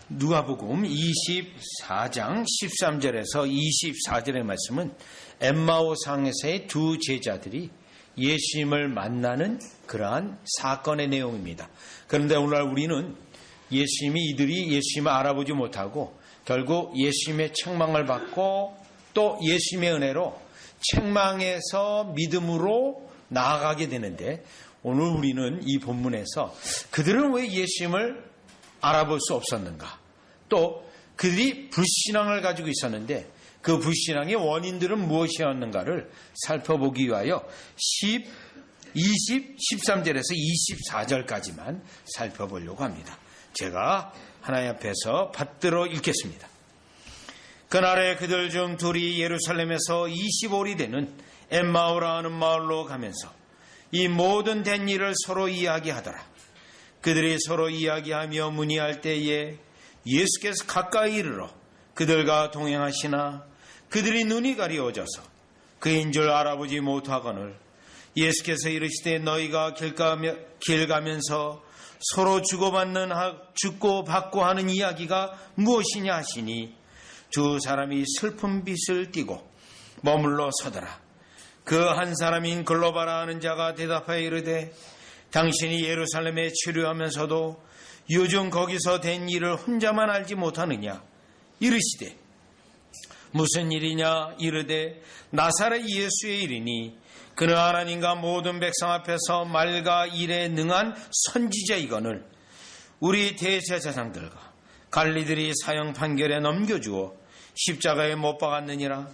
누가복음 24장 13절에서 24절의 말씀은 엠마오상에서의 두 제자들이 예수님을 만나는 그러한 사건의 내용입니다. 그런데 오늘 우리는 이들이 예수님을 알아보지 못하고 결국 예수님의 책망을 받고 또 예수님의 은혜로 책망에서 믿음으로 나아가게 되는데, 오늘 우리는 이 본문에서 그들은 왜 예수님을 알아볼 수 없었는가, 또 그들이 불신앙을 가지고 있었는데 그 불신앙의 원인들은 무엇이었는가를 살펴보기 위하여 13절에서 24절까지만 살펴보려고 합니다. 제가 하나님 앞에서 받들어 읽겠습니다. 그날에 그들 중 둘이 예루살렘에서 25里되는 엠마오라 하는 마을로 가면서 이 모든 된 일을 서로 이야기하더라. 그들이 서로 이야기하며 문의할 때에 예수께서 가까이 이르러 그들과 동행하시나 그들이 눈이 가리워져서 그인 줄 알아보지 못하거늘 예수께서 이르시되 너희가 길 가면서 서로 주고 받고 하는 이야기가 무엇이냐 하시니 두 사람이 슬픈 빛을 띠고 머물러 서더라. 그 한 사람인 글로바라 하는 자가 대답하여 이르되 당신이 예루살렘에 치료하면서도 요즘 거기서 된 일을 혼자만 알지 못하느냐. 이르시되 무슨 일이냐. 이르되 나사렛 예수의 일이니 그는 하나님과 모든 백성 앞에서 말과 일에 능한 선지자이거늘 우리 대제사장들과 관리들이 사형 판결에 넘겨주어 십자가에 못 박았느니라.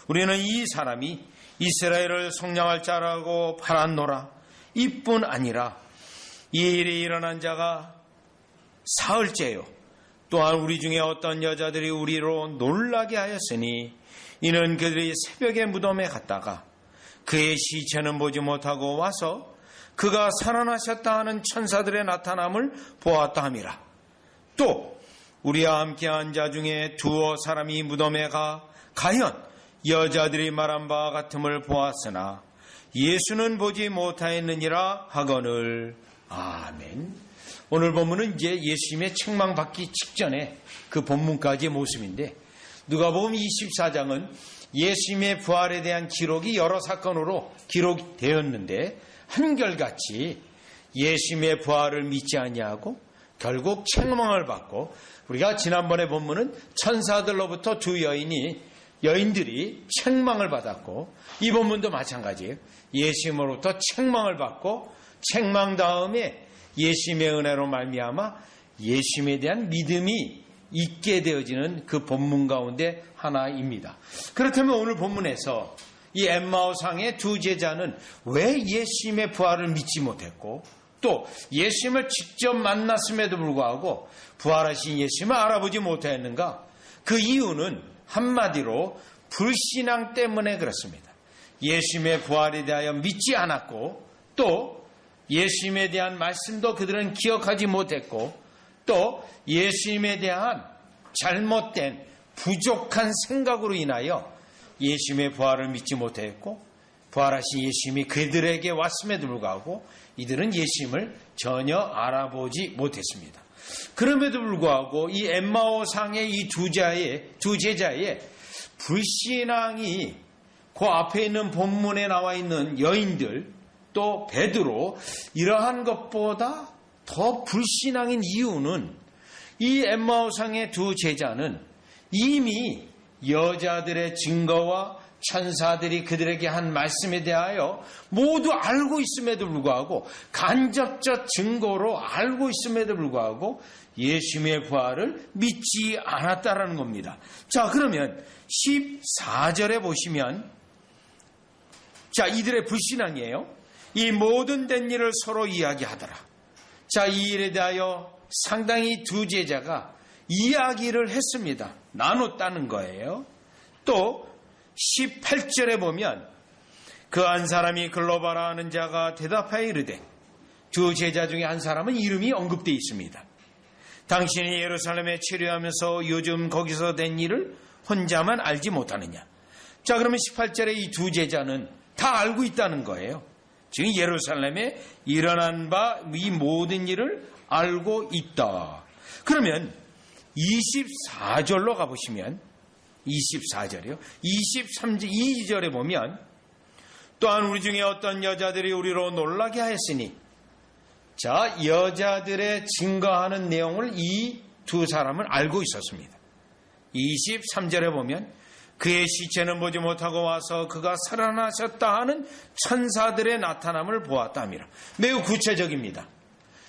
우리는 이 사람이 이스라엘을 속량할 자라고 팔았노라. 이뿐 아니라 이 일이 일어난 자가 사흘째요. 또한 우리 중에 어떤 여자들이 우리로 놀라게 하였으니 이는 그들이 새벽에 무덤에 갔다가 그의 시체는 보지 못하고 와서 그가 살아나셨다 하는 천사들의 나타남을 보았다 함이라. 또 우리와 함께한 자 중에 두어 사람이 무덤에 가연 여자들이 말한 바와 같음을 보았으나 예수는 보지 못하였느니라 하거늘. 아멘. 오늘 본문은 이제 예수님의 책망받기 직전에 그 본문까지의 모습인데, 누가복음 24장은 예수님의 부활에 대한 기록이 여러 사건으로 기록되었는데 한결같이 예수님의 부활을 믿지 아니하고 결국 책망을 받고, 우리가 지난번에 본문은 천사들로부터 두 여인들이 책망을 받았고, 이 본문도 마찬가지예요. 예수님으로부터 책망을 받고 책망 다음에 예수님의 은혜로 말미암아 예수님에 대한 믿음이 있게 되어지는 그 본문 가운데 하나입니다. 그렇다면 오늘 본문에서 이 엠마오상의 두 제자는 왜 예수님의 부활을 믿지 못했고 또 예수님을 직접 만났음에도 불구하고 부활하신 예수님을 알아보지 못했는가? 그 이유는 한마디로 불신앙 때문에 그렇습니다. 예수님의 부활에 대하여 믿지 않았고, 또 예수님에 대한 말씀도 그들은 기억하지 못했고, 또 예수님에 대한 잘못된 부족한 생각으로 인하여 예수님의 부활을 믿지 못했고, 부활하신 예수님이 그들에게 왔음에도 불구하고 이들은 예수님을 전혀 알아보지 못했습니다. 그럼에도 불구하고 이 엠마오상의 이 두 제자의 불신앙이 그 앞에 있는 본문에 나와 있는 여인들, 또 베드로, 이러한 것보다 더 불신앙인 이유는 이 엠마오상의 두 제자는 이미 여자들의 증거와 천사들이 그들에게 한 말씀에 대하여 모두 알고 있음에도 불구하고, 간접적 증거로 알고 있음에도 불구하고 예수님의 부활을 믿지 않았다라는 겁니다. 자, 그러면 14절에 보시면, 자, 이들의 불신앙이에요. 이 모든 된 일을 서로 이야기하더라. 자, 이 일에 대하여 상당히 두 제자가 이야기를 했습니다. 나눴다는 거예요. 또 18절에 보면 그 한 사람이 글로바라 하는 자가 대답하여 이르되, 두 제자 중에 한 사람은 이름이 언급되어 있습니다. 당신이 예루살렘에 치료하면서 요즘 거기서 된 일을 혼자만 알지 못하느냐. 자, 그러면 18절에 이 두 제자는 다 알고 있다는 거예요. 지금 예루살렘에 일어난 바 이 모든 일을 알고 있다. 그러면 24절로 가보시면 24절이요. 23절 2절에 보면 또한 우리 중에 어떤 여자들이 우리로 놀라게 하였으니, 자, 여자들의 증거하는 내용을 이 두 사람은 알고 있었습니다. 23절에 보면 그의 시체는 보지 못하고 와서 그가 살아나셨다 하는 천사들의 나타남을 보았다미라. 매우 구체적입니다.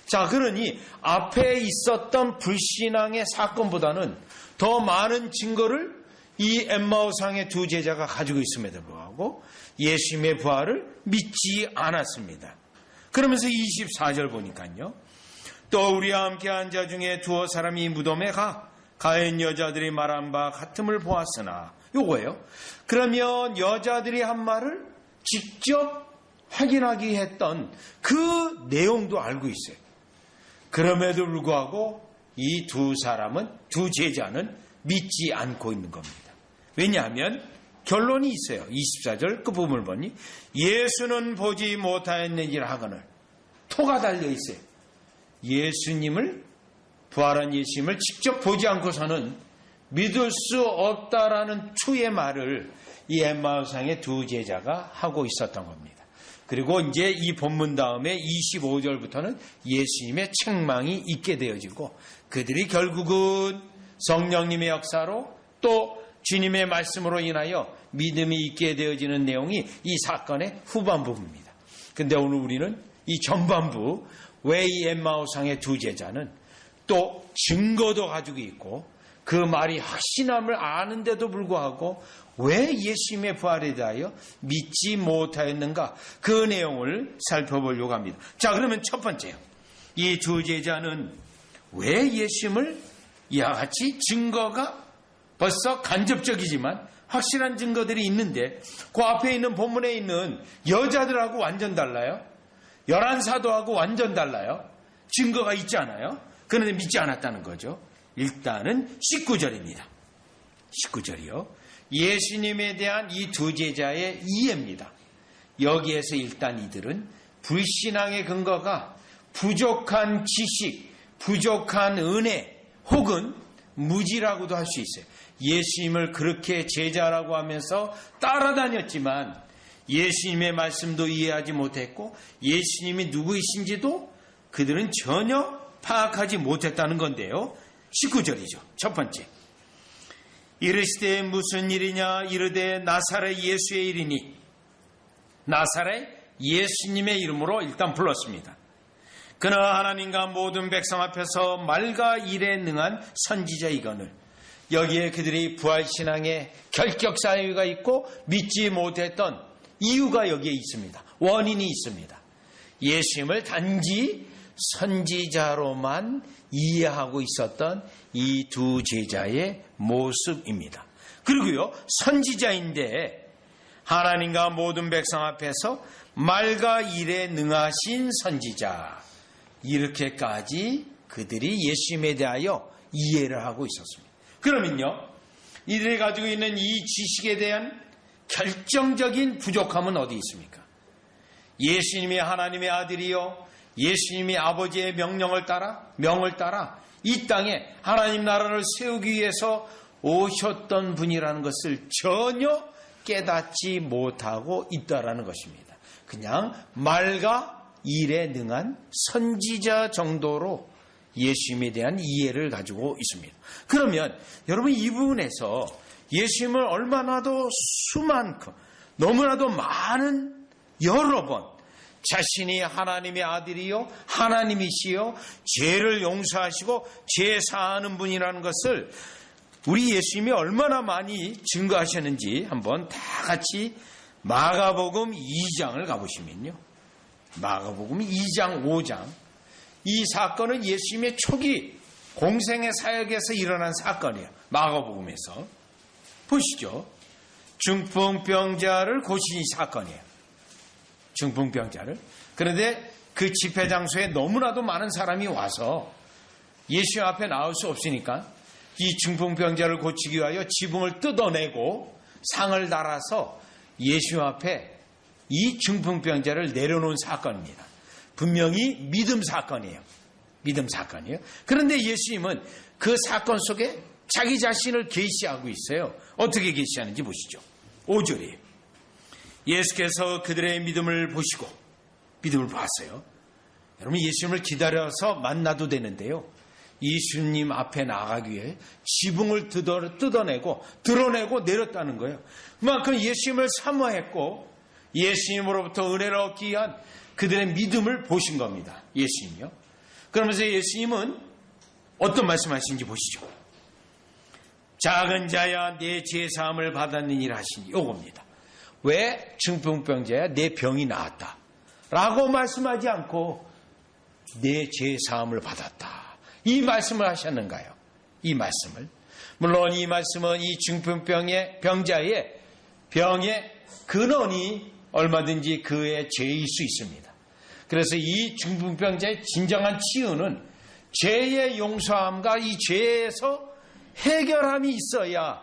자, 그러니 앞에 있었던 불신앙의 사건보다는 더 많은 증거를 이 엠마오상의 두 제자가 가지고 있음에도 불구하고 예수님의 부활을 믿지 않았습니다. 그러면서 24절 보니까요, 또 우리와 함께 한 자 중에 두어 사람이 무덤에 가인 여자들이 말한 바 같음을 보았으나, 요거예요. 그러면 여자들이 한 말을 직접 확인하기 했던 그 내용도 알고 있어요. 그럼에도 불구하고 이 두 사람은, 두 제자는 믿지 않고 있는 겁니다. 왜냐하면 결론이 있어요. 24절 그 부분을 보니 예수는 보지 못하였는지라 하거늘, 토가 달려 있어요. 예수님을, 부활한 예수님을 직접 보지 않고서는 믿을 수 없다라는 추의 말을 이 엠마오상의 두 제자가 하고 있었던 겁니다. 그리고 이제 이 본문 다음에 25절부터는 예수님의 책망이 있게 되어지고, 그들이 결국은 성령님의 역사로 또 주님의 말씀으로 인하여 믿음이 있게 되어지는 내용이 이 사건의 후반부입니다. 근데 오늘 우리는 이 전반부, 왜 이 엠마오상의 두 제자는 또 증거도 가지고 있고 그 말이 확신함을 아는데도 불구하고 왜 예수님의 부활에 대하여 믿지 못하였는가, 그 내용을 살펴보려고 합니다. 자, 그러면 첫 번째요. 이 두 제자는 왜 예수님을 이와 같이 증거가 벌써 간접적이지만 확실한 증거들이 있는데 그 앞에 있는 본문에 있는 여자들하고 완전 달라요. 11사도하고 완전 달라요. 증거가 있지 않아요. 그런데 믿지 않았다는 거죠. 일단은 19절입니다. 19절이요. 예수님에 대한 이 두 제자의 이해입니다. 여기에서 일단 이들은 불신앙의 근거가 부족한 지식, 부족한 은혜 혹은 무지라고도 할 수 있어요. 예수님을 그렇게 제자라고 하면서 따라다녔지만 예수님의 말씀도 이해하지 못했고 예수님이 누구이신지도 그들은 전혀 파악하지 못했다는 건데요. 19절이죠. 첫 번째. 이르시되 무슨 일이냐 이르되 나사렛 예수의 일이니, 나사렛 예수님의 이름으로 일단 불렀습니다. 그는 하나님과 모든 백성 앞에서 말과 일에 능한 선지자이거늘, 여기에 그들이 부활신앙의 결격사유가 있고 믿지 못했던 이유가 여기에 있습니다. 원인이 있습니다. 예수님을 단지 선지자로만 이해하고 있었던 이 두 제자의 모습입니다. 그리고요, 선지자인데 하나님과 모든 백성 앞에서 말과 일에 능하신 선지자, 이렇게까지 그들이 예수님에 대하여 이해를 하고 있었습니다. 그러면요, 이들이 가지고 있는 이 지식에 대한 결정적인 부족함은 어디 있습니까? 예수님이 하나님의 아들이요, 예수님이 아버지의 명을 따라 이 땅에 하나님 나라를 세우기 위해서 오셨던 분이라는 것을 전혀 깨닫지 못하고 있다라는 것입니다. 그냥 말과 일에 능한 선지자 정도로 예수님에 대한 이해를 가지고 있습니다. 그러면 여러분, 이 부분에서 예수님을 얼마나도 수많고 너무나도 많은 여러 번 자신이 하나님의 아들이요 하나님이시요 죄를 용서하시고 죄 사하는 분이라는 것을 우리 예수님이 얼마나 많이 증거하셨는지 한번 다 같이 마가복음 2장을 가보시면요, 마가복음 2장 5장, 이 사건은 예수님의 초기 공생의 사역에서 일어난 사건이에요. 마가복음에서 보시죠. 중풍병자를 고친 사건이에요. 중풍병자를. 그런데 그 집회 장소에 너무나도 많은 사람이 와서 예수 앞에 나올 수 없으니까 이 중풍병자를 고치기 위하여 지붕을 뜯어내고 상을 달아서 예수 앞에 이 중풍병자를 내려놓은 사건입니다. 분명히 믿음 사건이에요. 믿음 사건이에요. 그런데 예수님은 그 사건 속에 자기 자신을 계시하고 있어요. 어떻게 계시하는지 보시죠. 5절이에요. 예수께서 그들의 믿음을 보시고, 믿음을 봤어요. 여러분, 예수님을 기다려서 만나도 되는데요, 예수님 앞에 나가기 위해 지붕을 뜯어내고 드러내고 내렸다는 거예요. 그만큼 예수님을 사모했고 예수님으로부터 은혜를 얻기 위한 그들의 믿음을 보신 겁니다. 예수님이요. 그러면서 예수님은 어떤 말씀하시는지 보시죠. 작은 자야 내 죄 사함을 받았느니라 하시니, 요겁니다. 왜 중풍병자야 내 병이 나았다 라고 말씀하지 않고 내 죄 사함을 받았다, 이 말씀을 하셨는가요? 이 말씀을, 물론 이 말씀은 이 중풍병의 병자의 병의 근원이 얼마든지 그의 죄일 수 있습니다. 그래서 이 중풍병자의 진정한 치유는 죄의 용서함과 이 죄에서 해결함이 있어야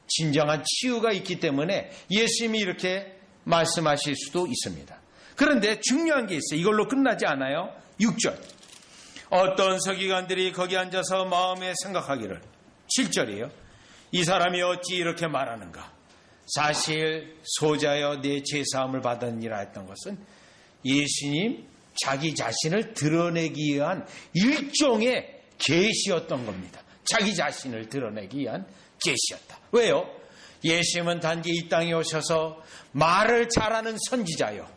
진정한 치유가 있기 때문에 예수님이 이렇게 말씀하실 수도 있습니다. 그런데 중요한 게 있어요. 이걸로 끝나지 않아요. 6절. 어떤 서기관들이 거기 앉아서 마음에 생각하기를, 7절이에요. 이 사람이 어찌 이렇게 말하는가? 사실 소자여 내 죄사함을 받았느니라 했던 것은 예수님 자기 자신을 드러내기 위한 일종의 계시였던 겁니다. 자기 자신을 드러내기 위한 계시였다. 왜요? 예수님은 단지 이 땅에 오셔서 말을 잘하는 선지자요,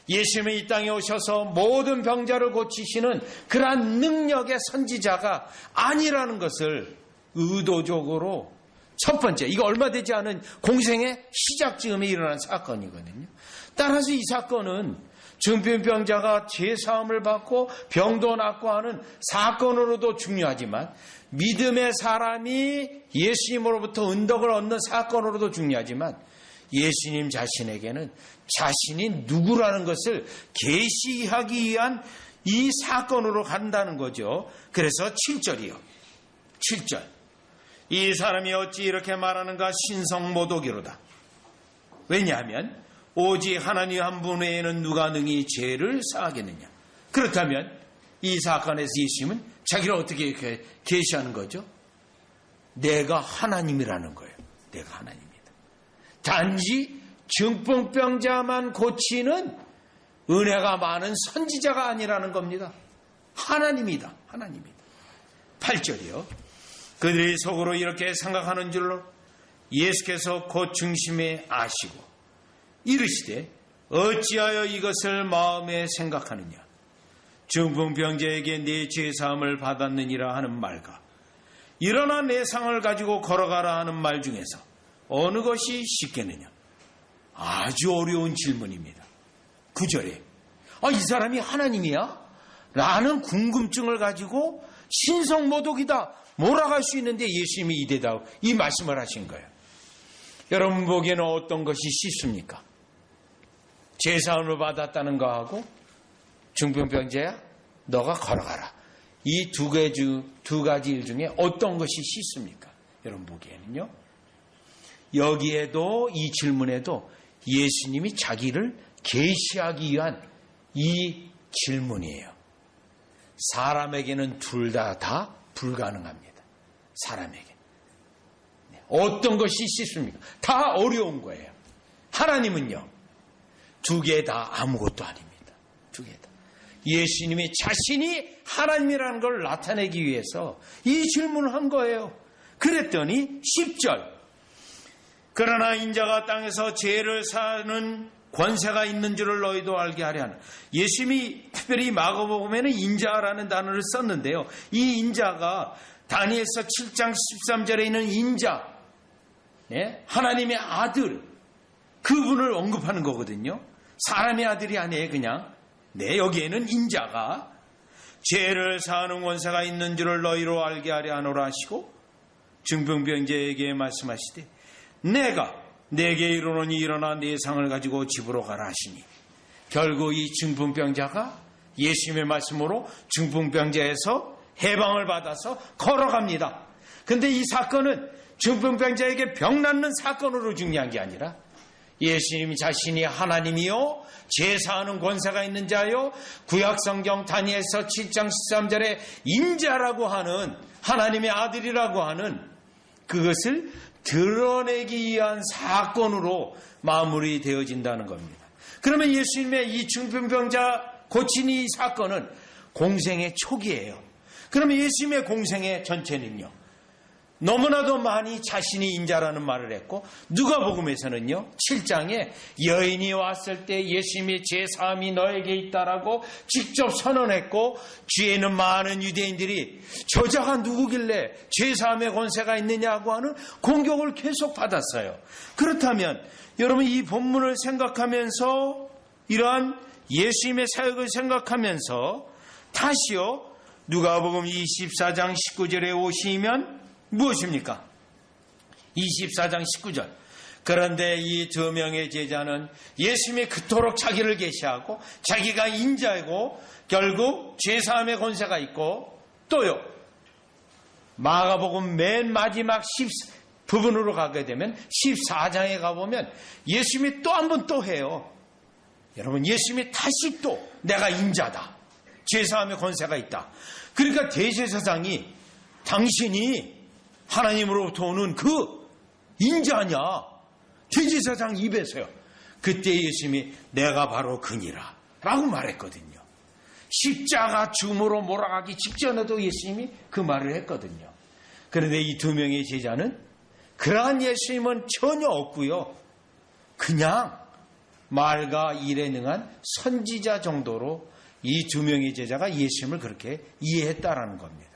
예수님이 이 땅에 오셔서 모든 병자를 고치시는 그러한 능력의 선지자가 아니라는 것을 의도적으로, 첫 번째, 이거 얼마 되지 않은 공생의 시작 즈음에 일어난 사건이거든요. 따라서 이 사건은 중풍병자가 죄사함을 받고 병도 낫고 하는 사건으로도 중요하지만, 믿음의 사람이 예수님으로부터 은덕을 얻는 사건으로도 중요하지만, 예수님 자신에게는 자신이 누구라는 것을 계시하기 위한 이 사건으로 간다는 거죠. 그래서 7절이요. 7절. 이 사람이 어찌 이렇게 말하는가? 신성모독이로다. 왜냐하면 오직 하나님 한 분 외에는 누가 능히 죄를 사하겠느냐. 그렇다면 이 사건에서 예수님은 자기를 어떻게 이렇게 계시하는 거죠? 내가 하나님이라는 거예요. 내가 하나님이다. 단지 중풍병자만 고치는 은혜가 많은 선지자가 아니라는 겁니다. 하나님이다. 하나님이다. 8절이요. 그들이 속으로 이렇게 생각하는 줄로 예수께서 곧 중심에 아시고 이르시되 어찌하여 이것을 마음에 생각하느냐. 중풍병자에게 내 죄사함을 받았느니라 하는 말과 일어나 내 상을 가지고 걸어가라 하는 말 중에서 어느 것이 쉽겠느냐. 아주 어려운 질문입니다. 9절에 이 사람이 하나님이야? 라는 궁금증을 가지고 신성모독이다 몰아갈 수 있는데 예수님이 이 대답, 이 말씀을 하신 거예요. 여러분 보기에는 어떤 것이 쉽습니까? 죄사함을 받았다는 거하고 중풍병자야 너가 걸어가라, 이 두 가지 일 중에 어떤 것이 쉽습니까? 여러분 보기에는요. 여기에도 이 질문에도 예수님이 자기를 계시하기 위한 이 질문이에요. 사람에게는 둘 다 불가능합니다. 사람에게. 어떤 것이 쉽습니까? 다 어려운 거예요. 하나님은요, 두 개 다 아무것도 아닙니다. 두 개 다. 예수님이 자신이 하나님이라는 걸 나타내기 위해서 이 질문을 한 거예요. 그랬더니 10절. 그러나 인자가 땅에서 죄를 사는 권세가 있는 줄을 너희도 알게 하려 하는. 예수님이 특별히 마가복음에는 인자라는 단어를 썼는데요. 이 인자가 다니엘서 7장 13절에 있는 인자, 하나님의 아들, 그분을 언급하는 거거든요. 사람의 아들이 아니에요. 그냥 여기에는 인자가 죄를 사하는 권세가 있는 줄을 너희로 알게 하려 하노라 하시고 중풍병자에게 말씀하시되 내가 내게 이르노니 일어나 네 상을 가지고 집으로 가라 하시니, 결국 이 중풍병자가 예수님의 말씀으로 중풍병자에서 해방을 받아서 걸어갑니다. 근데 이 사건은 중풍병자에게 병 낫는 사건으로 중요한 게 아니라 예수님 자신이 하나님이요 제사하는 권세가 있는 자요 구약성경 다니엘서 7장 13절에 인자라고 하는 하나님의 아들이라고 하는 그것을 드러내기 위한 사건으로 마무리되어진다는 겁니다. 그러면 예수님의 이 중풍병자 고친 이 사건은 공생의 초기예요. 그러면 예수님의 공생의 전체는요, 너무나도 많이 자신이 인자라는 말을 했고, 누가복음에서는요 7장에 여인이 왔을 때 예수님의 제사함이 너에게 있다라고 직접 선언했고, 뒤에는 많은 유대인들이 저자가 누구길래 제사함의 권세가 있느냐고 하는 공격을 계속 받았어요. 그렇다면 여러분, 이 본문을 생각하면서, 이러한 예수님의 사역을 생각하면서 다시요 누가복음 24장 19절에 오시면 무엇입니까? 24장 19절. 그런데 이 두 명의 제자는 예수님이 그토록 자기를 계시하고 자기가 인자이고 결국 죄사함의 권세가 있고, 또요 마가복음 맨 마지막 부분으로 가게 되면 14장에 가보면 예수님이 또 한 번 또 해요. 여러분, 예수님이 다시 또 내가 인자다, 죄사함의 권세가 있다. 그러니까 대제사장이 당신이 하나님으로부터 오는 그 인자냐? 대제사장 입에서요. 그때 예수님이 내가 바로 그니라 라고 말했거든요. 십자가 죽음으로 몰아가기 직전에도 예수님이 그 말을 했거든요. 그런데 이 두 명의 제자는 그러한 예수님은 전혀 없고요, 그냥 말과 일에 능한 선지자 정도로 이 두 명의 제자가 예수님을 그렇게 이해했다라는 겁니다.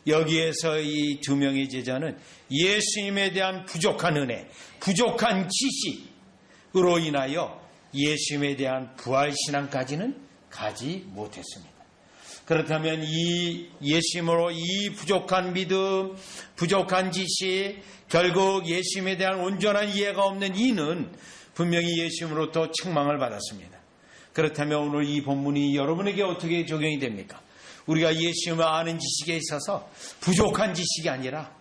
여기에서 이 두 명의 제자는 예수님에 대한 부족한 은혜, 부족한 지식으로 인하여 예수님에 대한 부활신앙까지는 가지 못했습니다. 그렇다면 이 예수님으로 이 부족한 믿음, 부족한 지식, 결국 예수님에 대한 온전한 이해가 없는 이는 분명히 예수님으로부터 책망을 받았습니다. 그렇다면 오늘 이 본문이 여러분에게 어떻게 적용이 됩니까? 우리가 예수님을 아는 지식에 있어서 부족한 지식이 아니라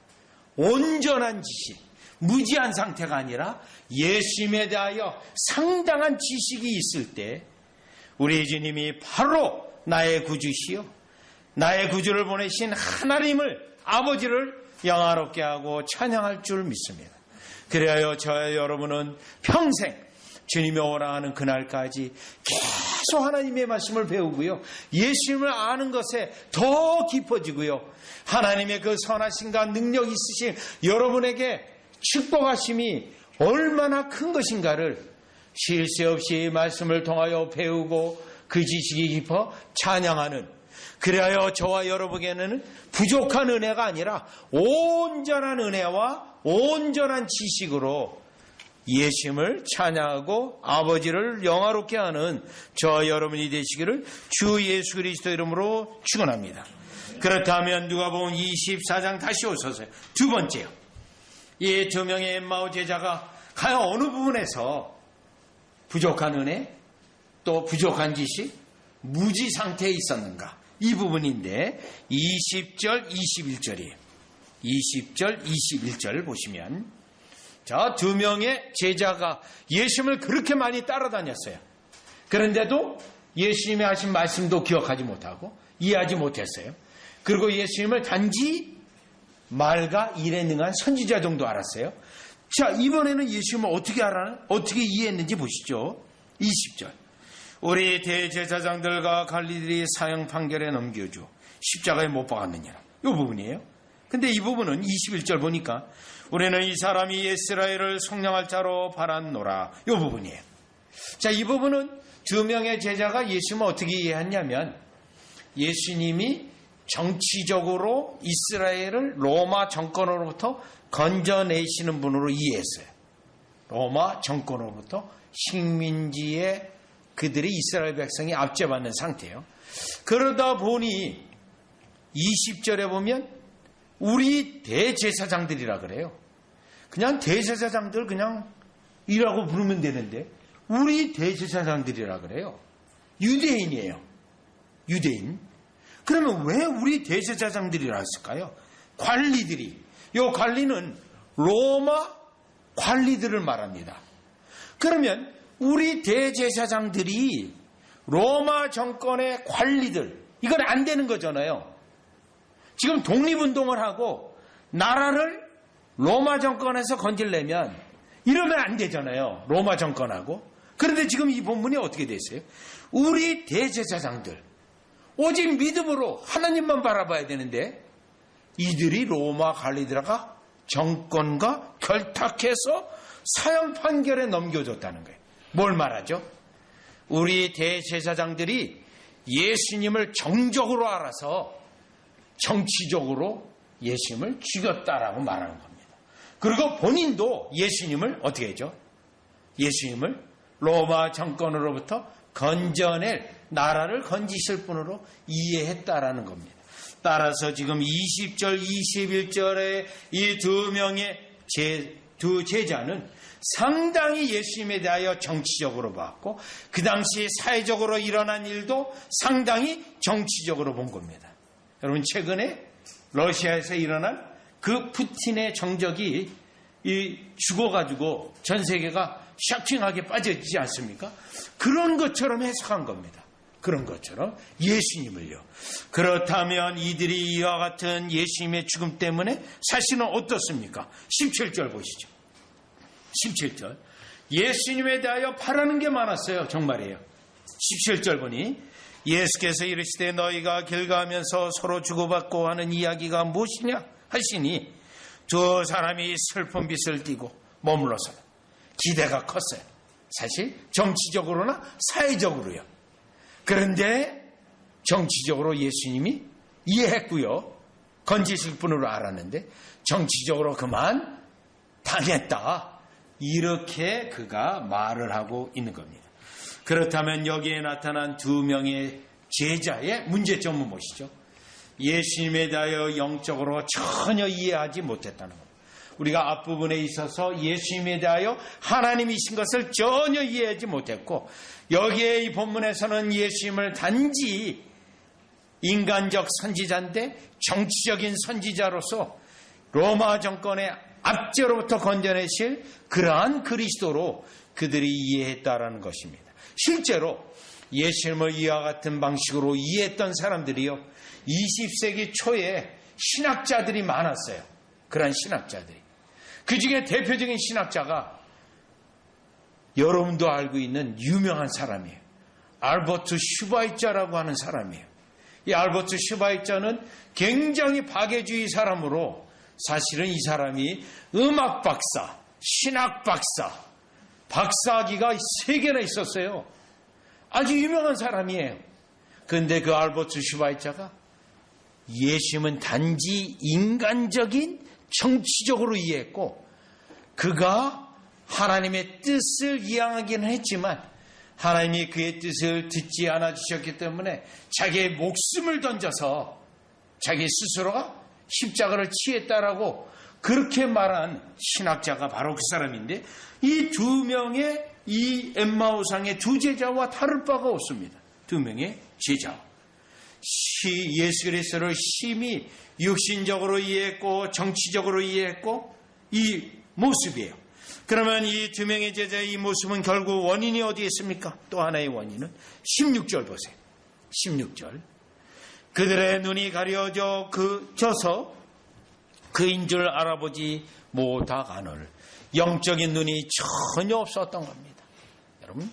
온전한 지식, 무지한 상태가 아니라 예수님에 대하여 상당한 지식이 있을 때 우리 주님이 바로 나의 구주시요, 나의 구주를 보내신 하나님을, 아버지를 영화롭게 하고 찬양할 줄 믿습니다. 그래야 저와 여러분은 평생 주님이 오라 하는 그날까지 계속 하나님의 말씀을 배우고요, 예수님을 아는 것에 더 깊어지고요, 하나님의 그 선하심과 능력 있으신 여러분에게 축복하심이 얼마나 큰 것인가를 쉴 새 없이 말씀을 통하여 배우고 그 지식이 깊어 찬양하는, 그래야 저와 여러분에게는 부족한 은혜가 아니라 온전한 은혜와 온전한 지식으로 예수님을 찬양하고 아버지를 영화롭게 하는 저와 여러분이 되시기를 주 예수 그리스도 이름으로 축원합니다. 그렇다면 누가복음 24장 다시 오셔서요. 두 번째요. 이 두 명의 엠마오 제자가 과연 어느 부분에서 부족한 은혜, 또 부족한 지식, 무지 상태에 있었는가? 이 부분인데 20절, 21절이에요. 20절, 21절 보시면, 자, 두 명의 제자가 예수님을 그렇게 많이 따라다녔어요. 그런데도 예수님이 하신 말씀도 기억하지 못하고 이해하지 못했어요. 그리고 예수님을 단지 말과 일에 능한 선지자 정도 알았어요. 자, 이번에는 예수님을 어떻게 알아요? 어떻게 이해했는지 보시죠. 20절. 우리 대제사장들과 관리들이 사형 판결에 넘겨줘 십자가에 못 박았느냐. 이 부분이에요. 근데 이 부분은 21절 보니까 우리는 이 사람이 이스라엘을 속량할 자로 바랐노라. 이 부분이에요. 자, 이 부분은 두 명의 제자가 예수님을 어떻게 이해했냐면, 예수님이 정치적으로 이스라엘을 로마 정권으로부터 건져내시는 분으로 이해했어요. 로마 정권으로부터 식민지에 그들이 이스라엘 백성이 압제받는 상태예요. 그러다 보니 20절에 보면 우리 대제사장들이라 그래요. 그냥 대제사장들 그냥 이라고 부르면 되는데 우리 대제사장들이라 그래요. 유대인이에요. 유대인. 그러면 왜 우리 대제사장들이라 했을까요? 관리들이. 이 관리는 로마 관리들을 말합니다. 그러면 우리 대제사장들이 로마 정권의 관리들, 이건 안 되는 거잖아요. 지금 독립운동을 하고 나라를 로마 정권에서 건질려면 이러면 안 되잖아요. 로마 정권하고. 그런데 지금 이 본문이 어떻게 됐어요? 우리 대제사장들 오직 믿음으로 하나님만 바라봐야 되는데 이들이 로마 갈리드라가 정권과 결탁해서 사형 판결에 넘겨줬다는 거예요. 뭘 말하죠? 우리 대제사장들이 예수님을 정적으로 알아서 정치적으로 예수님을 죽였다라고 말하는 겁니다. 그리고 본인도 예수님을 어떻게 했죠? 예수님을 로마 정권으로부터 건져낼 나라를 건지실 분으로 이해했다라는 겁니다. 따라서 지금 20절, 21절의 이 두 명의 두 제자는 상당히 예수님에 대하여 정치적으로 봤고 그 당시 사회적으로 일어난 일도 상당히 정치적으로 본 겁니다. 여러분 최근에 러시아에서 일어난 그 푸틴의 정적이 죽어가지고 전 세계가 샤킹하게 빠져있지 않습니까? 그런 것처럼 해석한 겁니다. 그런 것처럼 예수님을요. 그렇다면 이들이 이와 같은 예수님의 죽음 때문에 사실은 어떻습니까? 17절 보시죠. 17절. 예수님에 대하여 바라는 게 많았어요. 정말이에요. 17절 보니 예수께서 이르시되 너희가 길 가면서 서로 주고받고 하는 이야기가 무엇이냐 하시니 두 사람이 슬픈 빛을 띠고 머물러서 기대가 컸어요. 사실 정치적으로나 사회적으로요. 그런데 정치적으로 예수님이 이해했고요. 건지실 분으로 알았는데 정치적으로 그만 당했다. 이렇게 그가 말을 하고 있는 겁니다. 그렇다면 여기에 나타난 두 명의 제자의 문제점은 무엇이죠? 예수님에 대하여 영적으로 전혀 이해하지 못했다는 겁니다. 우리가 앞부분에 있어서 예수님에 대하여 하나님이신 것을 전혀 이해하지 못했고 여기에 이 본문에서는 예수님을 단지 인간적 선지자인데 정치적인 선지자로서 로마 정권의 압제로부터 건져내실 그러한 그리스도로 그들이 이해했다라는 것입니다. 실제로 예수님을 이와 같은 방식으로 이해했던 사람들이요 20세기 초에 신학자들이 많았어요. 그러한 신학자들이. 그 중에 대표적인 신학자가 여러분도 알고 있는 유명한 사람이에요. 알버트 슈바이처라고 하는 사람이에요. 이 알버트 슈바이처는 굉장히 박애주의 사람으로 사실은 이 사람이 음악 박사, 신학 박사, 박사학위가 3개나 있었어요. 아주 유명한 사람이에요. 그런데 그 알버트 슈바이처가 예수님은 단지 인간적인 정치적으로 이해했고 그가 하나님의 뜻을 이해하기는 했지만 하나님이 그의 뜻을 듣지 않아 주셨기 때문에 자기의 목숨을 던져서 자기 스스로가 십자가를 치했다라고 그렇게 말한 신학자가 바로 그 사람인데 이 두 명의 이 엠마오상의 두 제자와 다를 바가 없습니다. 두 명의 제자. 예수 그리스도를 심히 육신적으로 이해했고 정치적으로 이해했고 이 모습이에요. 그러면 이 두 명의 제자의 이 모습은 결국 원인이 어디에 있습니까? 또 하나의 원인은 16절 보세요. 16절. 그들의 눈이 가려져 져서 그인 줄 알아보지 못하거늘 영적인 눈이 전혀 없었던 겁니다. 여러분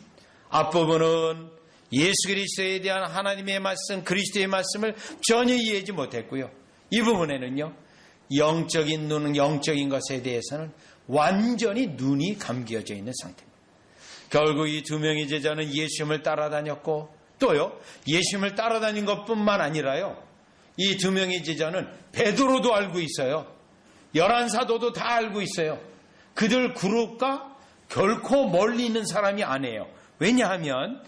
앞부분은 예수 그리스도에 대한 하나님의 말씀, 그리스도의 말씀을 전혀 이해하지 못했고요. 이 부분에는요, 영적인 눈은 영적인 것에 대해서는 완전히 눈이 감겨져 있는 상태입니다. 결국 이 두 명의 제자는 예수님을 따라다녔고 또요, 예수님을 따라다닌 것뿐만 아니라요, 이 두 명의 제자는 베드로도 알고 있어요. 11사도도 다 알고 있어요. 그들 그룹과 결코 멀리 있는 사람이 아니에요. 왜냐하면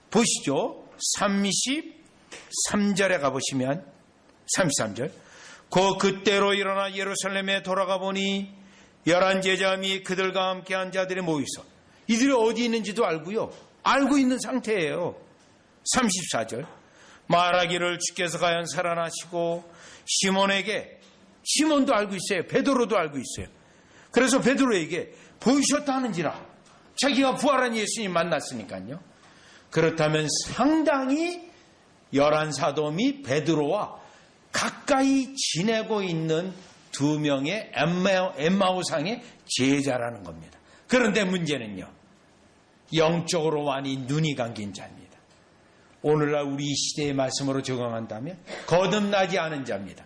보시죠. 33절에 가보시면 33절 그때로 일어나 예루살렘에 돌아가 보니 11 제자 및 그들과 함께한 자들이 모이서 이들이 어디 있는지도 알고요. 알고 있는 상태예요. 34절 말하기를 주께서 과연 살아나시고 시몬도 알고 있어요. 베드로도 알고 있어요. 그래서 베드로에게 보이셨다 하는지라 자기가 부활한 예수님 만났으니까요. 그렇다면 상당히 11사도 및 베드로와 가까이 지내고 있는 두 명의 엠마오상의 제자라는 겁니다. 그런데 문제는요, 영적으로 많이 눈이 감긴 자입니다. 오늘날 우리 시대의 말씀으로 적용한다면 거듭나지 않은 자입니다.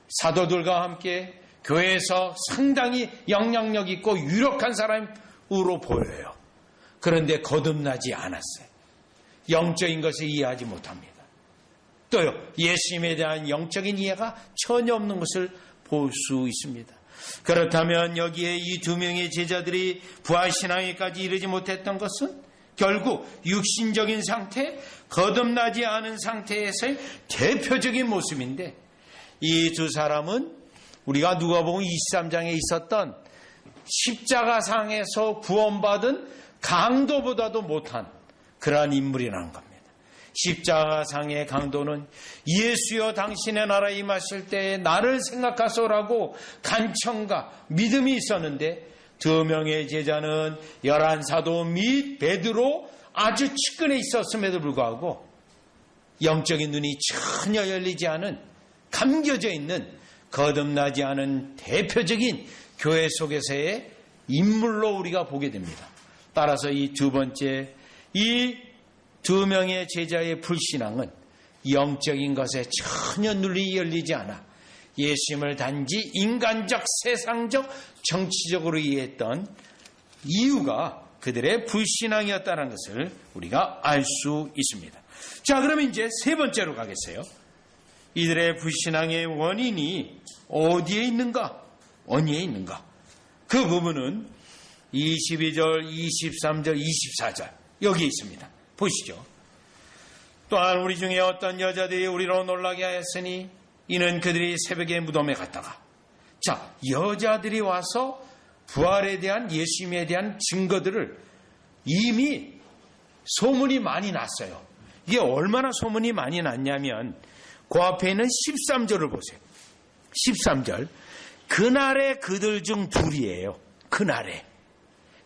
사도들과 함께 교회에서 상당히 영향력 있고 유력한 사람으로 보여요. 그런데 거듭나지 않았어요. 영적인 것을 이해하지 못합니다. 또요, 예수님에 대한 영적인 이해가 전혀 없는 것을 볼 수 있습니다. 그렇다면 여기에 이 두 명의 제자들이 부활신앙에까지 이르지 못했던 것은 결국 육신적인 상태, 거듭나지 않은 상태에서의 대표적인 모습인데, 이 두 사람은 우리가 누가복음 23장에 있었던 십자가상에서 구원받은 강도보다도 못한 그러한 인물이라는 겁니다. 십자가상의 강도는 예수여 당신의 나라에 임하실 때에 나를 생각하소라고 간청과 믿음이 있었는데, 두 명의 제자는 11사도 및 베드로 아주 측근에 있었음에도 불구하고 영적인 눈이 전혀 열리지 않은, 감겨져 있는, 거듭나지 않은 대표적인 교회 속에서의 인물로 우리가 보게 됩니다. 따라서 이 두 번째, 이 두 명의 제자의 불신앙은 영적인 것에 전혀 눈이 열리지 않아 예수님을 단지 인간적, 세상적, 정치적으로 이해했던 이유가 그들의 불신앙이었다는 것을 우리가 알 수 있습니다. 자, 그러면 이제 세 번째로 가겠어요. 이들의 불신앙의 원인이 어디에 있는가? 어디에 있는가? 그 부분은 22절, 23절, 24절 여기에 있습니다. 보시죠. 또한 우리 중에 어떤 여자들이 우리로 놀라게 하였으니 이는 그들이 새벽에 무덤에 갔다가, 자, 여자들이 와서 부활에 대한, 예수님에 대한 증거들을 이미 소문이 많이 났어요. 이게 얼마나 소문이 많이 났냐면 그 앞에 있는 13절을 보세요. 13절. 그날에 그들 중 둘이에요. 그날에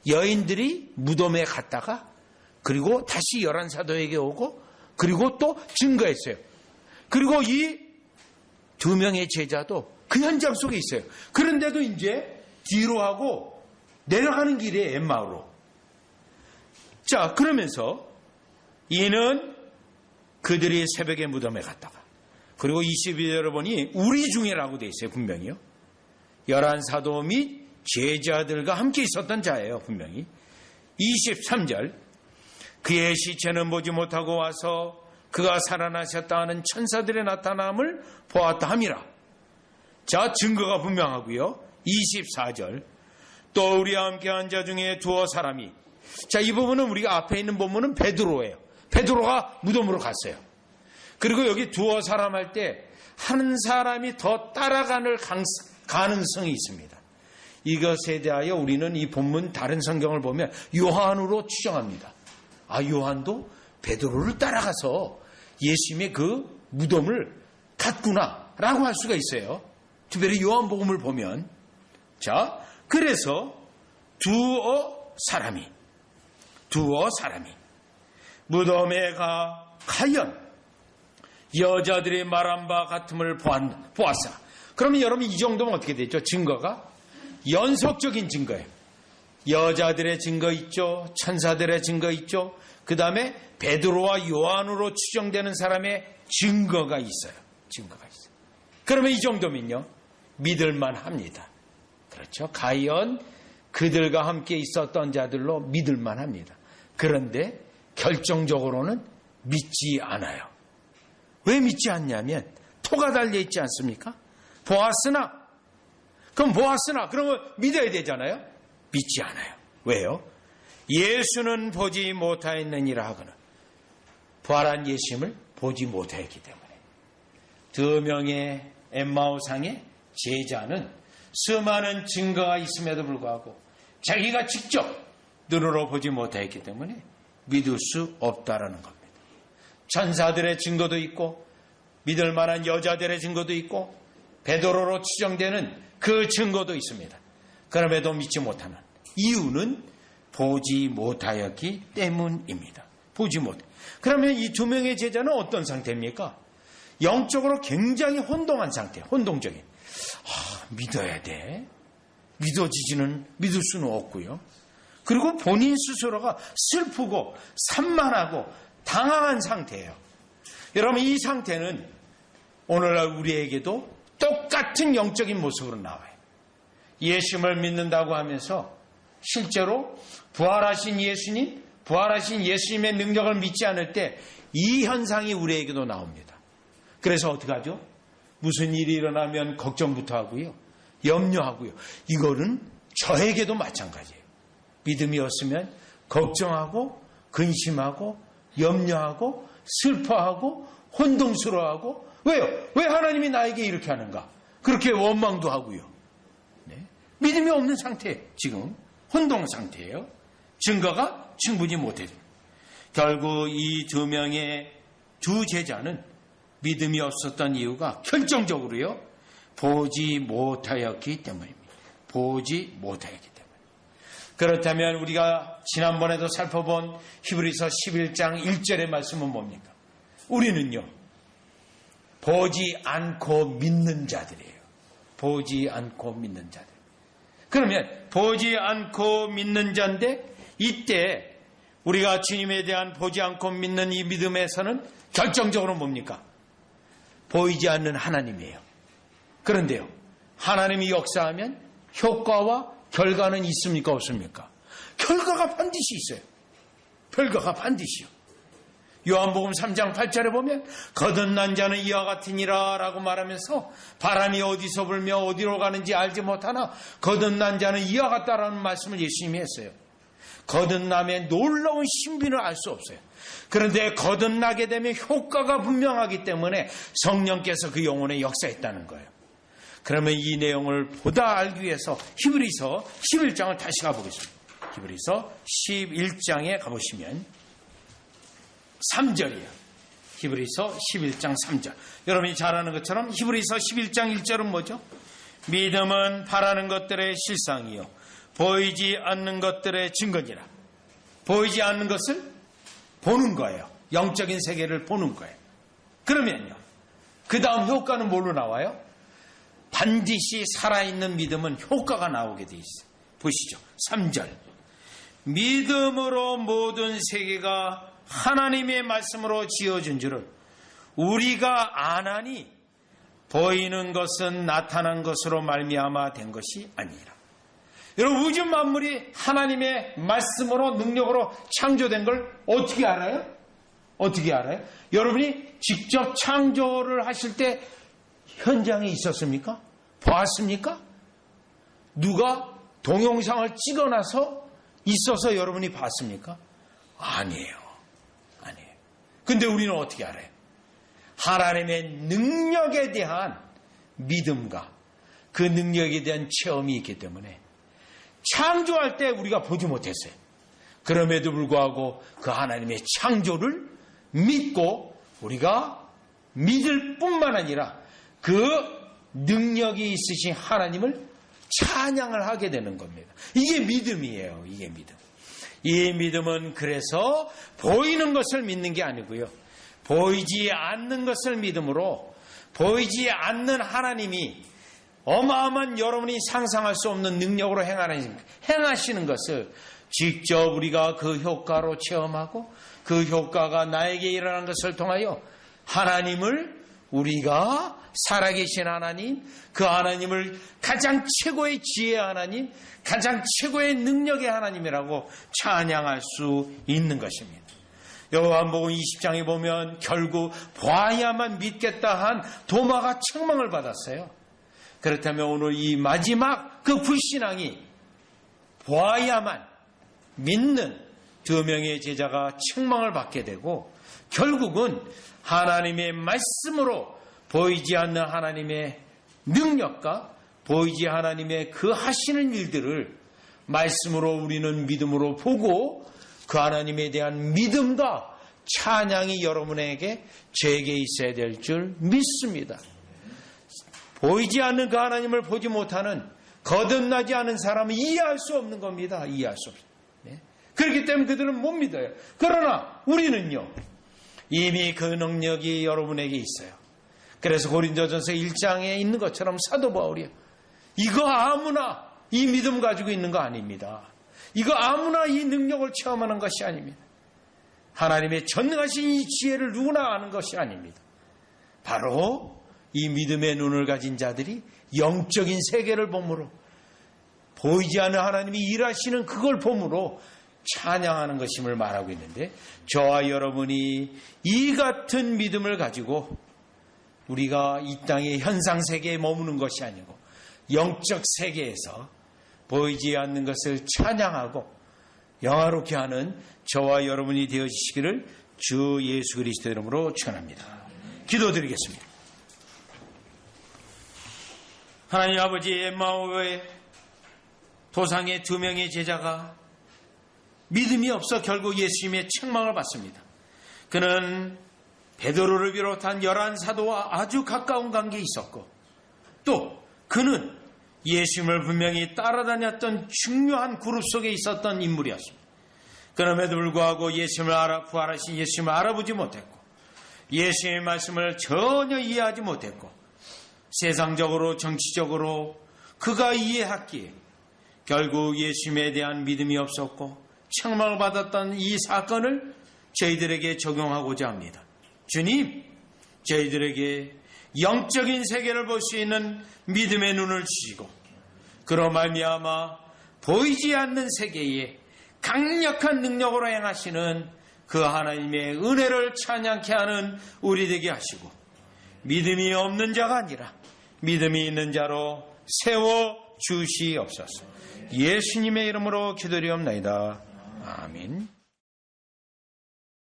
여인들이 무덤에 갔다가 그리고 다시 11사도에게 오고 그리고 또 증거했어요. 그리고 이 두 명의 제자도 그 현장 속에 있어요. 그런데도 이제 뒤로 하고 내려가는 길에 엠마오로. 자, 그러면서 이는 그들이 새벽에 무덤에 갔다가, 그리고 22절을 보니 우리 중에라고 되어 있어요. 분명히요. 11사도 및 제자들과 함께 있었던 자예요. 분명히. 23절. 그의 시체는 보지 못하고 와서 그가 살아나셨다 하는 천사들의 나타남을 보았다 함이라. 자, 증거가 분명하고요. 24절. 또 우리와 함께 한 자 중에 두어 사람이, 자, 이 부분은 우리가 앞에 있는 본문은 베드로예요. 베드로가 무덤으로 갔어요. 그리고 여기 두어 사람 할 때 한 사람이 더 따라가는 가능성이 있습니다. 이것에 대하여 우리는 이 본문 다른 성경을 보면 요한으로 추정합니다. 아, 요한도 베드로를 따라가서 예수님의 그 무덤을 갔구나 라고 할 수가 있어요. 특별히 요한복음을 보면. 자, 그래서 두어 사람이 무덤에 가연 여자들이 말한 바 같음을 보았사. 그러면 여러분, 이 정도면 어떻게 되죠? 증거가 연속적인 증거예요. 여자들의 증거 있죠. 천사들의 증거 있죠. 그 다음에 베드로와 요한으로 추정되는 사람의 증거가 있어요. 그러면 이 정도면요, 믿을만 합니다. 그렇죠. 가연 그들과 함께 있었던 자들로 믿을만 합니다. 그런데 결정적으로는 믿지 않아요. 왜 믿지 않냐면 토가 달려있지 않습니까? 보았으나 그러면 믿어야 되잖아요. 믿지 않아요. 왜요? 예수는 보지 못하였느니라 하거나, 부활한 예수님을 보지 못하였기 때문에. 두 명의 엠마오상의 제자는 수많은 증거가 있음에도 불구하고 자기가 직접 눈으로 보지 못하였기 때문에 믿을 수 없다라는 겁니다. 천사들의 증거도 있고 믿을 만한 여자들의 증거도 있고 베드로로 추정되는 그 증거도 있습니다. 그럼에도 믿지 못하는 이유는 보지 못하였기 때문입니다. 보지 못해. 그러면 이 두 명의 제자는 어떤 상태입니까? 영적으로 굉장히 혼동한 상태, 혼동적인. 믿어야 돼. 믿을 수는 없고요. 그리고 본인 스스로가 슬프고 산만하고 당황한 상태예요. 여러분, 이 상태는 오늘날 우리에게도 똑같은 영적인 모습으로 나와요. 예수님을 믿는다고 하면서 실제로 부활하신 예수님의 능력을 믿지 않을 때 이 현상이 우리에게도 나옵니다. 그래서 어떻게 하죠? 무슨 일이 일어나면 걱정부터 하고요. 염려하고요. 이거는 저에게도 마찬가지예요. 믿음이 없으면 걱정하고 근심하고 염려하고 슬퍼하고 혼동스러워하고. 왜요? 왜 하나님이 나에게 이렇게 하는가? 그렇게 원망도 하고요. 믿음이 없는 상태, 지금 혼동 상태예요. 증거가 충분히 못해요. 결국 이 두 제자는 믿음이 없었던 이유가 결정적으로요, 보지 못하였기 때문입니다. 보지 못하였기 때문에. 그렇다면 우리가 지난번에도 살펴본 히브리서 11장 1절의 말씀은 뭡니까? 우리는요, 보지 않고 믿는 자들이에요. 보지 않고 믿는 자들. 그러면 보지 않고 믿는 자인데, 이때 우리가 주님에 대한 보지 않고 믿는 이 믿음에서는 결정적으로 뭡니까? 보이지 않는 하나님이에요. 그런데요, 하나님이 역사하면 효과와 결과는 있습니까? 없습니까? 결과가 반드시 있어요. 결과가 반드시요. 요한복음 3장 8절에 보면 거듭난 자는 이와 같으니라 라고 말하면서 바람이 어디서 불며 어디로 가는지 알지 못하나 거듭난 자는 이와 같다라는 말씀을 예수님이 했어요. 거듭남의 놀라운 신비를 알 수 없어요. 그런데 거듭나게 되면 효과가 분명하기 때문에 성령께서 그 영혼에 역사했다는 거예요. 그러면 이 내용을 보다 알기 위해서 히브리서 11장을 다시 가보겠습니다. 히브리서 11장에 가보시면 3절이에요. 히브리서 11장 3절. 여러분이 잘 아는 것처럼 히브리서 11장 1절은 뭐죠? 믿음은 바라는 것들의 실상이요 보이지 않는 것들의 증거니라. 보이지 않는 것을 보는 거예요. 영적인 세계를 보는 거예요. 그러면요, 그 다음 효과는 뭘로 나와요? 반드시 살아있는 믿음은 효과가 나오게 돼 있어요. 보시죠. 3절. 믿음으로 모든 세계가 하나님의 말씀으로 지어진 줄을 우리가 아나니 보이는 것은 나타난 것으로 말미암아 된 것이 아니라. 여러분, 우주 만물이 하나님의 말씀으로 능력으로 창조된 걸 어떻게 알아요? 어떻게 알아요? 여러분이 직접 창조를 하실 때 현장에 있었습니까? 보았습니까? 누가 동영상을 찍어놔서 있어서 여러분이 봤습니까? 아니에요. 아니에요. 근데 우리는 어떻게 알아요? 하나님의 능력에 대한 믿음과 그 능력에 대한 체험이 있기 때문에 창조할 때 우리가 보지 못했어요. 그럼에도 불구하고 그 하나님의 창조를 믿고 우리가 믿을 뿐만 아니라 그 능력이 있으신 하나님을 찬양을 하게 되는 겁니다. 이게 믿음이에요. 이게 믿음. 이 믿음은 그래서 보이는 것을 믿는 게 아니고요. 보이지 않는 것을 믿음으로 보이지 않는 하나님이 어마어마한 여러분이 상상할 수 없는 능력으로 행하시는 것을 직접 우리가 그 효과로 체험하고 그 효과가 나에게 일어난 것을 통하여 하나님을 우리가 살아계신 하나님, 그 하나님을 가장 최고의 지혜의 하나님, 가장 최고의 능력의 하나님이라고 찬양할 수 있는 것입니다. 요한복음 20장에 보면 결국 보아야만 믿겠다 한 도마가 책망을 받았어요. 그렇다면 오늘 이 마지막 그 불신앙이 보아야만 믿는 두 명의 제자가 책망을 받게 되고 결국은 하나님의 말씀으로 보이지 않는 하나님의 능력과 보이지 하나님의 그 하시는 일들을 말씀으로 우리는 믿음으로 보고 그 하나님에 대한 믿음과 찬양이 여러분에게 제게 있어야 될 줄 믿습니다. 보이지 않는 그 하나님을 보지 못하는 거듭나지 않은 사람은 이해할 수 없는 겁니다. 이해할 수 없어요. 네? 그렇기 때문에 그들은 못 믿어요. 그러나 우리는요, 이미 그 능력이 여러분에게 있어요. 그래서 고린도전서 1장에 있는 것처럼 사도 바울이요, 이거 아무나 이 믿음 가지고 있는 거 아닙니다. 이거 아무나 이 능력을 체험하는 것이 아닙니다. 하나님의 전능하신 이 지혜를 누구나 아는 것이 아닙니다. 바로 이 믿음의 눈을 가진 자들이 영적인 세계를 보므로, 보이지 않는 하나님이 일하시는 그걸 보므로 찬양하는 것임을 말하고 있는데, 저와 여러분이 이 같은 믿음을 가지고 우리가 이 땅의 현상 세계에 머무는 것이 아니고 영적 세계에서 보이지 않는 것을 찬양하고 영화롭게 하는 저와 여러분이 되어지시기를 주 예수 그리스도 이름으로 축원합니다. 기도드리겠습니다. 하나님 아버지, 엠마오의 도상의 2명의 제자가 믿음이 없어 결국 예수님의 책망을 받습니다. 그는 베드로를 비롯한 11사도와 아주 가까운 관계에 있었고, 또 그는 예수님을 분명히 따라다녔던 중요한 그룹 속에 있었던 인물이었습니다. 그럼에도 불구하고 부활하신 예수님을 알아보지 못했고, 예수님의 말씀을 전혀 이해하지 못했고, 세상적으로 정치적으로 그가 이해했기에 결국 예수님에 대한 믿음이 없었고 책망을 받았던 이 사건을 저희들에게 적용하고자 합니다. 주님, 저희들에게 영적인 세계를 볼 수 있는 믿음의 눈을 주시고, 그로 말미암아 보이지 않는 세계에 강력한 능력으로 행하시는 그 하나님의 은혜를 찬양케 하는 우리 되게 하시고, 믿음이 없는 자가 아니라 믿음이 있는 자로 세워 주시옵소서. 예수님의 이름으로 기도드리옵나이다. 아멘.